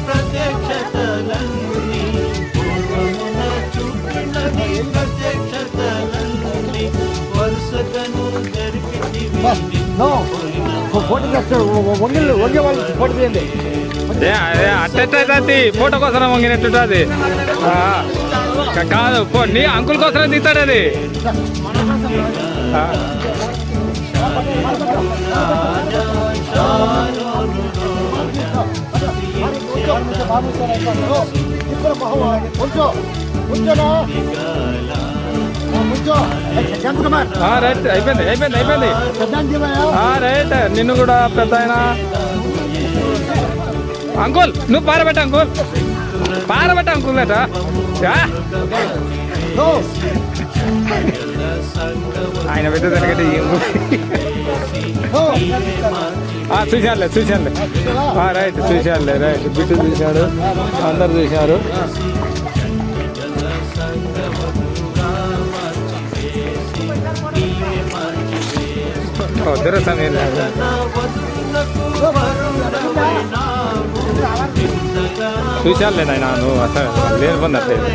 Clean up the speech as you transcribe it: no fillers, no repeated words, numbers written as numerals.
ప్రత్యక్షతలన్నీ పూర్వమున చూపినవి ప్రత్యక్షతలన్నీ వరుసగను జరిపితివి అట్టెట్టయితే photo కోసం వంగినట్టుంటుంది కాదు నీ అంకుల్ కోసమే తీస్తాడు అది రైట్ అయిపోయింది అయిపోయింది అయిపోయింది రైట్ నిన్ను కూడా పెద్ద ఆయన అంకుల్ నువ్వు పారబెట్ట అంకుల్ పారబెట్ట అంకుల్ అట ఆయన పెద్ద తరగతి చూశానులే చూశానులే రైట్ చూశానులే రైట్ బిడ్డు చూశాడు అందరు చూశారు వద్దరు సమయం చూశానులే నాయన నువ్వు అసలు లేని పొందట్లేదు